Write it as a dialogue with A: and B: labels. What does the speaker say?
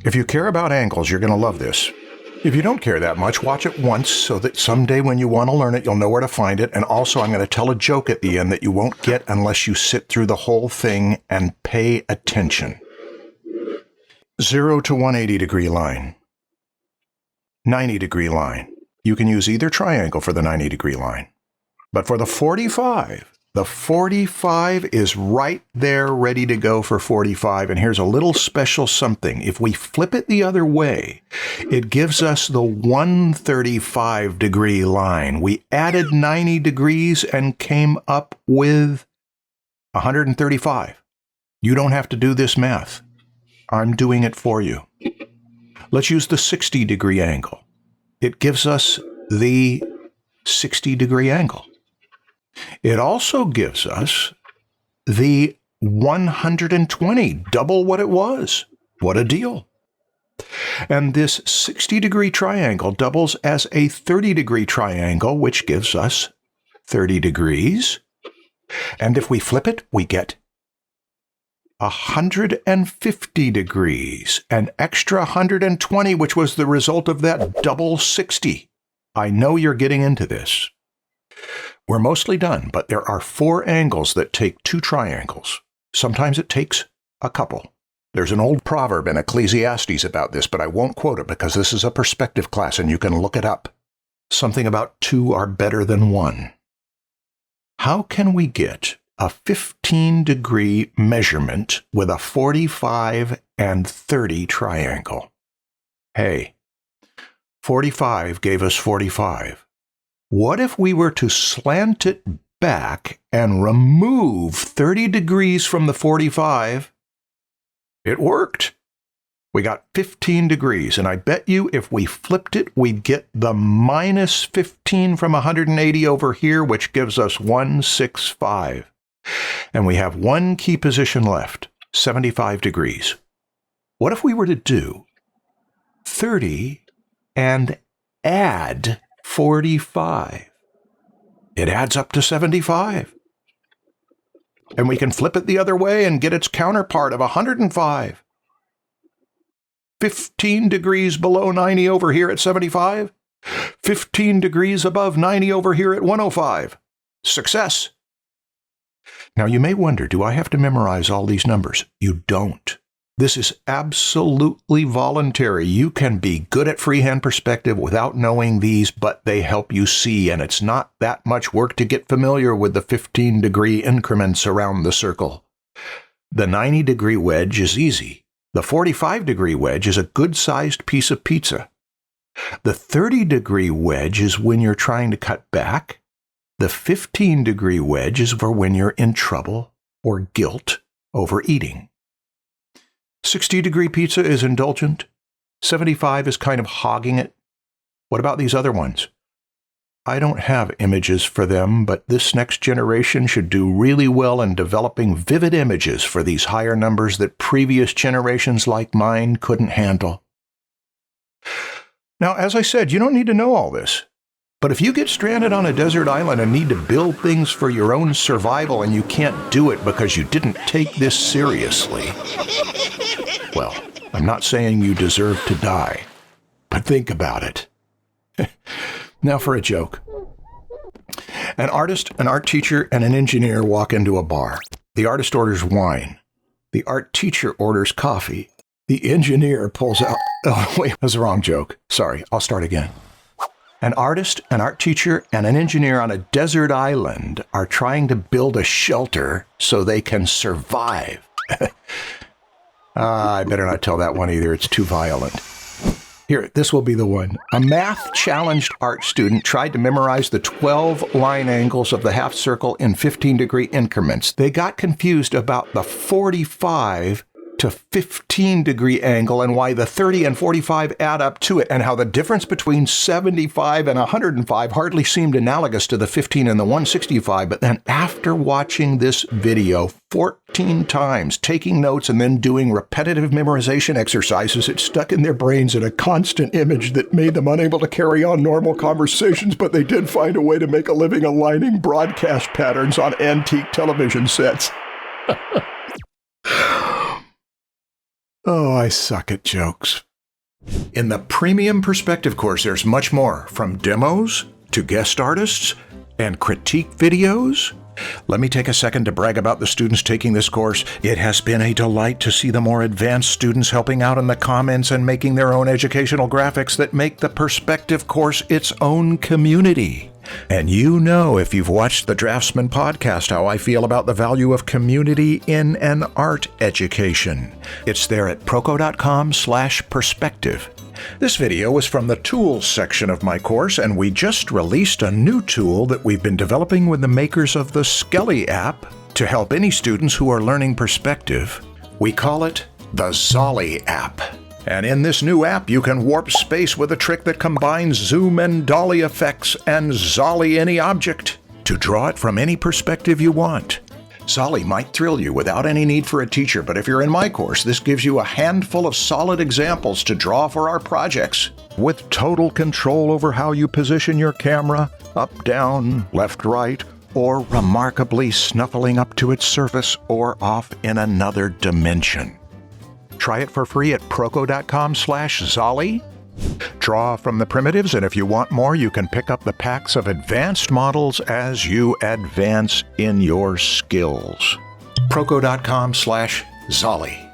A: If you care about angles, you're going to love this. If you don't care that much, watch it once so that someday when you want to learn it, you'll know where to find it. And also, I'm going to tell a joke at the end that you won't get unless you sit through the whole thing and pay attention. 0 to 180-degree line. 90-degree line. You can use either triangle for the 90-degree line. But for the 45 is right there ready to go for 45. And here's a little special something. If we flip it the other way, it gives us the 135-degree line. We added 90 degrees and came up with 135. You don't have to do this math. I'm doing it for you. Let's use the 60-degree angle. It gives us the 60-degree angle. It also gives us the 120, double what it was. What a deal. And this 60-degree triangle doubles as a 30-degree triangle, which gives us 30 degrees. And if we flip it, we get 150 degrees, an extra 120, which was the result of that double 60. I know you're getting into this. We're mostly done, but there are 4 angles that take 2 triangles. Sometimes it takes a couple. There's an old proverb in Ecclesiastes about this, but I won't quote it because this is a perspective class and you can look it up. Something about 2 are better than 1. How can we get a 15-degree measurement with a 45 and 30 triangle? Hey, 45 gave us 45. What if we were to slant it back and remove 30 degrees from the 45? It worked. We got 15 degrees, and I bet you if we flipped it, we'd get the minus 15 from 180 over here, which gives us 165. And we have one key position left, 75 degrees. What if we were to do 30 and add 45? It adds up to 75. And we can flip it the other way and get its counterpart of 105. 15 degrees below 90 over here at 75. 15 degrees above 90 over here at 105. Success! Now you may wonder, do I have to memorize all these numbers? You don't. This is absolutely voluntary. You can be good at freehand perspective without knowing these, but they help you see, and it's not that much work to get familiar with the 15-degree increments around the circle. The 90-degree wedge is easy. The 45-degree wedge is a good-sized piece of pizza. The 30-degree wedge is when you're trying to cut back. The 15-degree wedge is for when you're in trouble or guilt over eating. 60-degree pizza is indulgent. 75 is kind of hogging it. What about these other ones? I don't have images for them, but this next generation should do really well in developing vivid images for these higher numbers that previous generations like mine couldn't handle. Now, as I said, you don't need to know all this. But if you get stranded on a desert island and need to build things for your own survival and you can't do it because you didn't take this seriously, well, I'm not saying you deserve to die, but think about it. Now for a joke. An artist, an art teacher, and an engineer walk into a bar. The artist orders wine. The art teacher orders coffee. The engineer pulls out... Oh, wait, that was the wrong joke. Sorry, I'll start again. An artist, an art teacher, and an engineer on a desert island are trying to build a shelter so they can survive. I better not tell that one either. It's too violent. Here, this will be the one. A math-challenged art student tried to memorize the 12 line angles of the half circle in 15-degree increments. They got confused about the 45 to 15-degree angle and why the 30 and 45 add up to it, and how the difference between 75 and 105 hardly seemed analogous to the 15 and the 165. But then after watching this video 14 times, taking notes, and then doing repetitive memorization exercises, it stuck in their brains in a constant image that made them unable to carry on normal conversations, but they did find a way to make a living aligning broadcast patterns on antique television sets. Oh, I suck at jokes. In the Premium Perspective course, there's much more, from demos to guest artists and critique videos. Let me take a second to brag about the students taking this course. It has been a delight to see the more advanced students helping out in the comments and making their own educational graphics that make the Perspective course its own community. And you know, if you've watched the Draftsman podcast, how I feel about the value of community in an art education. It's there at proko.com/perspective. This video was from the Tools section of my course, and we just released a new tool that we've been developing with the makers of the Skelly app to help any students who are learning Perspective. We call it the Zolly app. And in this new app, you can warp space with a trick that combines zoom and dolly effects and Zolly any object to draw it from any perspective you want. Zolly might thrill you without any need for a teacher, but if you're in my course, this gives you a handful of solid examples to draw for our projects, with total control over how you position your camera, up, down, left, right, or remarkably snuffling up to its surface or off in another dimension. Try it for free at proko.com/Zolly. Draw from the primitives, and if you want more, you can pick up the packs of advanced models as you advance in your skills. Proko.com/Zolly.